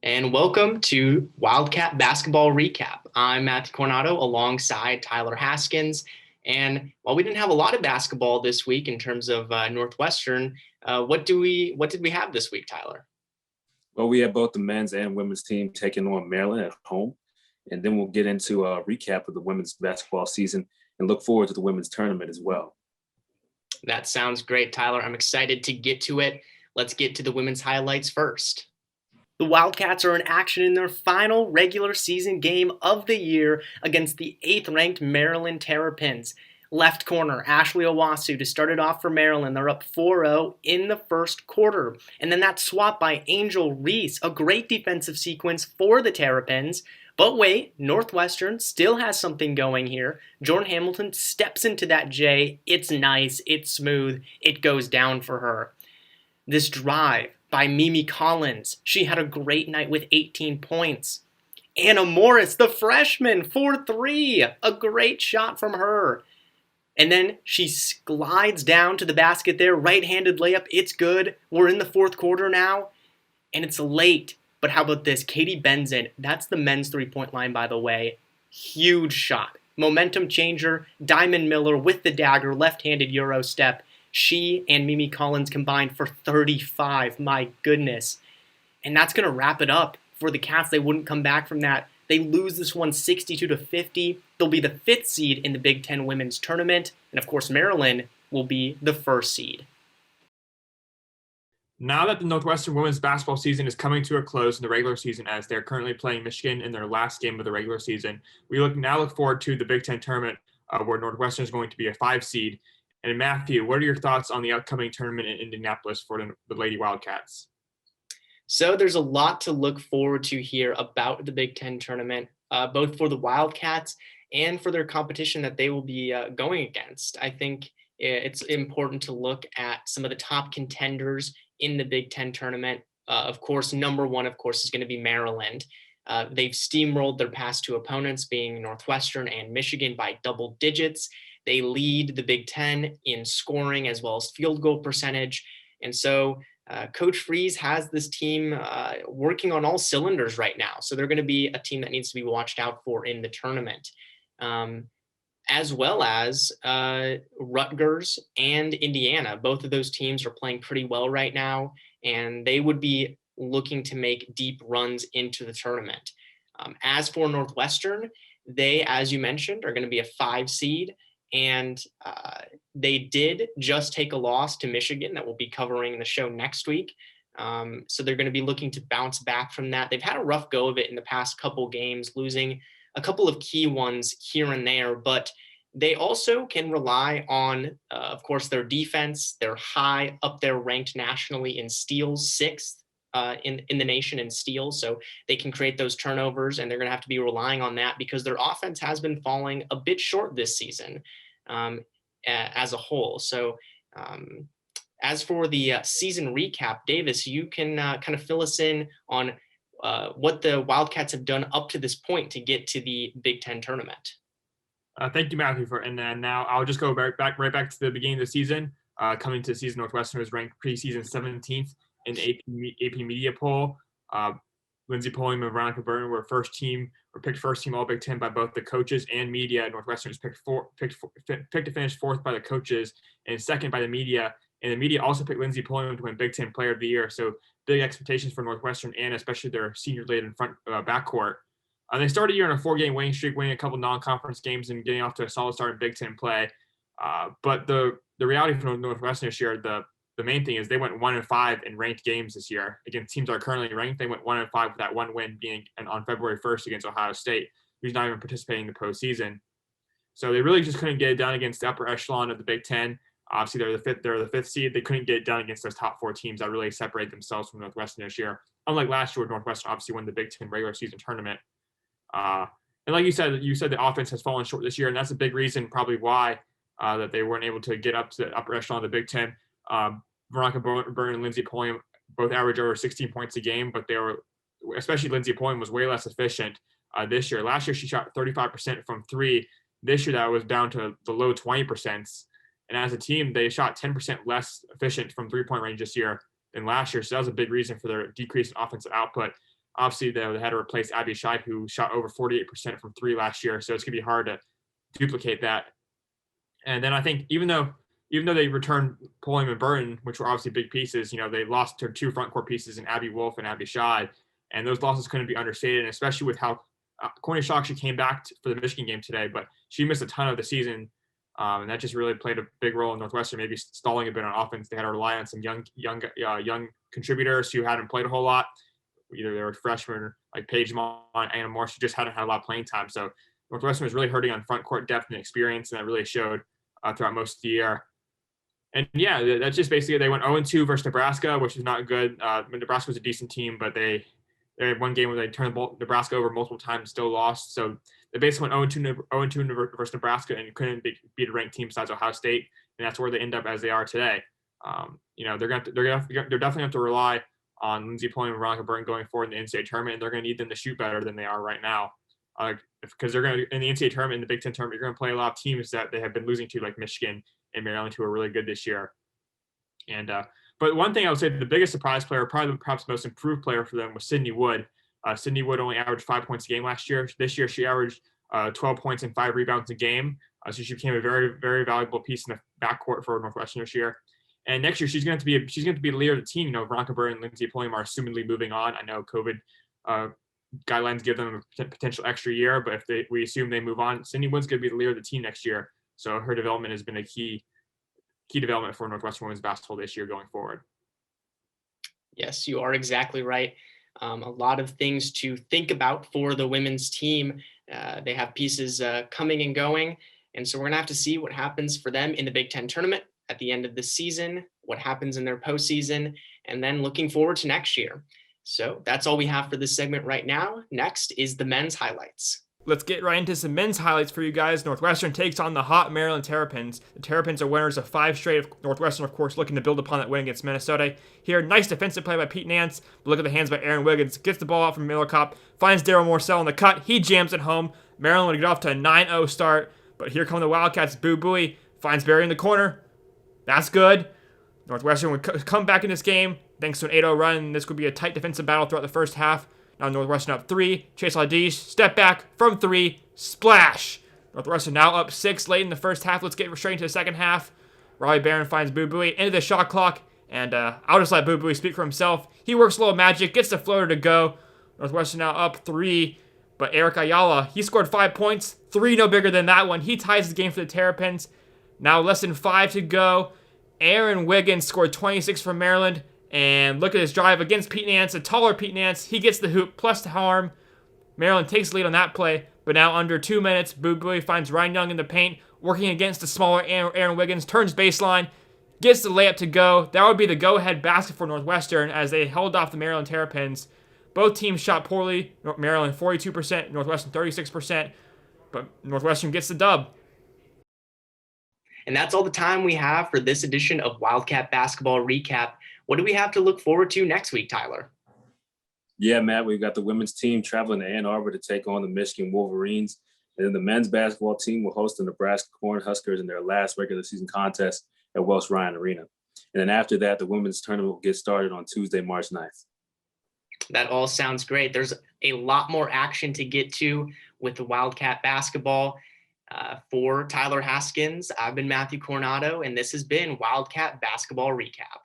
And welcome to Wildcat Basketball Recap. I'm Matthew Coronado alongside Tyler Haskins. And while we didn't have a lot of basketball this week in terms of Northwestern, what did we have this week, Tyler? Well, we have both the men's and women's team taking on Maryland at home. And then we'll get into a recap of the women's basketball season and look forward to the women's tournament as well. That sounds great, Tyler. I'm excited to get to it. Let's get to the women's highlights first. The Wildcats are in action in their final regular season game of the year against the 8th-ranked Maryland Terrapins. Left corner, Ashley Owasu to start it off for Maryland. They're up 4-0 in the first quarter. And then that swap by Angel Reese, a great defensive sequence for the Terrapins. But wait, Northwestern still has something going here. Jordan Hamilton steps into that J. It's nice, it's smooth, it goes down for her. This drive by Mimi Collins. She had a great night with 18 points. Anna Morris, the freshman, 4-3. A great shot from her. And then she glides down to the basket there. Right-handed layup. It's good. We're in the fourth quarter now. And it's late. But how about this? Katie Benzen. That's the men's three-point line, by the way. Huge shot. Momentum changer. Diamond Miller with the dagger. Left-handed Euro step. She and Mimi Collins combined for 35. My goodness. And that's going to wrap it up for the Cats. They wouldn't come back from that. They lose this one 62-50. They'll be the 5th seed in the Big Ten Women's Tournament. And of course, Maryland will be the 1st seed. Now that the Northwestern women's basketball season is coming to a close in the regular season, as they're currently playing Michigan in their last game of the regular season, we look forward to the Big Ten Tournament, where Northwestern is going to be a 5 seed. And Matthew, what are your thoughts on the upcoming tournament in Indianapolis for the Lady Wildcats? So there's a lot to look forward to here about the Big Ten Tournament, both for the Wildcats and for their competition that they will be going against. I think it's important to look at some of the top contenders in the Big Ten Tournament. Of course, number one, of course, is going to be Maryland. They've steamrolled their past 2 opponents, being Northwestern and Michigan, by double digits. They lead the Big Ten in scoring as well as field goal percentage. And so Coach Freeze has this team working on all cylinders right now. So they're going to be a team that needs to be watched out for in the tournament. As well as Rutgers and Indiana. Both of those teams are playing pretty well right now, and they would be looking to make deep runs into the tournament. As for Northwestern, they, as you mentioned, are going to be a 5 seed. And they did just take a loss to Michigan that we'll be covering in the show next week. So they're going to be looking to bounce back from that. They've had a rough go of it in the past couple games, losing a couple of key ones here and there. But they also can rely on, of course, their defense. They're high up there, ranked nationally in steals, 6th in the nation in steals. So they can create those turnovers, and they're going to have to be relying on that because their offense has been falling a bit short this season as a whole. So as for the season recap, Davis, you can kind of fill us in on what the Wildcats have done up to this point to get to the Big Ten Tournament. Thank you, Matthew. And then now I'll just go right back to the beginning of the season. Coming to the season, Northwestern was ranked preseason 17th in the AP Media poll. Lindsey Pulliam and Veronica Burton were picked first team All Big Ten by both the coaches and media. Northwestern was picked to finish 4th by the coaches and 2nd by the media. And the media also picked Lindsey Pulliam to win Big Ten Player of the Year. So big expectations for Northwestern and especially their senior-laden front backcourt. They started the year on a 4-game winning streak, winning a couple non-conference games and getting off to a solid start in Big Ten play. But the reality for Northwestern this year, the main thing is they went 1-5 in ranked games this year. Against teams that are currently ranked, they went 1-5 with that one win being on February 1st against Ohio State, who's not even participating in the postseason. So they really just couldn't get it done against the upper echelon of the Big Ten. Obviously, they're the 5th seed. They couldn't get it done against those top 4 teams that really separate themselves from Northwestern this year. Unlike last year, Northwestern obviously won the Big Ten regular season tournament. And like you said the offense has fallen short this year, and that's a big reason probably why that they weren't able to get up to the upper echelon of the Big Ten. Veronica Burton and Lindsey Pulliam both average over 16 points a game, but they were, especially Lindsey Pulliam, was way less efficient this year. Last year, she shot 35% from 3. This year, that was down to the low 20%. And as a team, they shot 10% less efficient from 3-point range this year than last year. So that was a big reason for their decrease in offensive output. Obviously, they had to replace Abby Scheid, who shot over 48% from three last year. So it's going to be hard to duplicate that. And then I think even though they returned Pulliam and Burton, which were obviously big pieces, they lost to two front court pieces in Abby Wolf and Abby Scheid. And those losses couldn't be understated, and especially with how Courtney Shaw actually came back for the Michigan game today, but she missed a ton of the season. And that just really played a big role in Northwestern, maybe stalling a bit on offense. They had to rely on some young contributors who hadn't played a whole lot. Either they were freshmen like Paige Mon, Anna Morse, who just hadn't had a lot of playing time. So Northwestern was really hurting on front court depth and experience, and that really showed throughout most of the year. And yeah, that's just basically they went 0-2 versus Nebraska, which is not good. Nebraska was a decent team, but they had one game where they turned Nebraska over multiple times, still lost. So they basically went 0-2 versus Nebraska and couldn't beat a ranked team besides Ohio State, and that's where they end up as they are today. They're definitely have to rely on Lindsey Pulliam and Veronica Burton going forward in the NCAA tournament, and they're going to need them to shoot better than they are right now. Because they're going to, in the NCAA tournament, in the Big Ten tournament, you're going to play a lot of teams that they have been losing to, like Michigan and Maryland, who are really good this year. And but one thing I would say, the biggest surprise player, probably perhaps the most improved player for them, was Sydney Wood. Sydney Wood only averaged 5 points a game last year. This year, she averaged 12 points and 5 rebounds a game. So she became a very, very valuable piece in the backcourt for Northwestern this year. And next year, she's going to be the leader of the team. Veronica Burton and Lindsey Pulliam are assumedly moving on. I know COVID guidelines give them a potential extra year, but if we assume they move on, Sydney Wood's going to be the leader of the team next year. So her development has been a key development for Northwestern women's basketball this year going forward. Yes, you are exactly right. A lot of things to think about for the women's team. They have pieces coming and going, and so we're going to have to see what happens for them in the Big Ten tournament at the end of the season, what happens in their postseason, and then looking forward to next year. So that's all we have for this segment right now. Next is the men's highlights. Let's get right into some men's highlights for you guys. Northwestern takes on the hot Maryland Terrapins. The Terrapins are winners of 5 straight. Northwestern, of course, looking to build upon that win against Minnesota. Here, nice defensive play by Pete Nance. But look at the hands by Aaron Wiggins. Gets the ball out from Miller Kopp. Finds Daryl Morcell in the cut. He jams it home. Maryland would get off to a 9-0 start. But here come the Wildcats. Boo Buie finds Barry in the corner. That's good. Northwestern would come back in this game thanks to an 8-0 run. This could be a tight defensive battle throughout the first half. Now Northwestern up 3. Chase Ladish, step back from 3. Splash. Northwestern now up 6 late in the first half. Let's get straight into the second half. Riley Barron finds Boo Buie into the shot clock. And I'll just let Boo Buie speak for himself. He works a little magic, gets the floater to go. Northwestern now up 3. But Eric Ayala, he scored 5 points. 3 no bigger than that one. He ties the game for the Terrapins. Now less than 5 to go. Aaron Wiggins scored 26 for Maryland. And look at his drive against Pete Nance, a taller Pete Nance. He gets the hoop plus the harm. Maryland takes the lead on that play, but now under 2 minutes, Boo Buie finds Ryan Young in the paint, working against the smaller Aaron Wiggins, turns baseline, gets the layup to go. That would be the go-ahead basket for Northwestern as they held off the Maryland Terrapins. Both teams shot poorly. Maryland 42%, Northwestern 36%, but Northwestern gets the dub. And that's all the time we have for this edition of Wildcat Basketball Recap. What do we have to look forward to next week, Tyler? Yeah, Matt, we've got the women's team traveling to Ann Arbor to take on the Michigan Wolverines. And then the men's basketball team will host the Nebraska Cornhuskers in their last regular season contest at Welsh Ryan Arena. And then after that, the women's tournament will get started on Tuesday, March 9th. That all sounds great. There's a lot more action to get to with the Wildcat basketball. For Tyler Haskins, I've been Matthew Coronado, and this has been Wildcat Basketball Recap.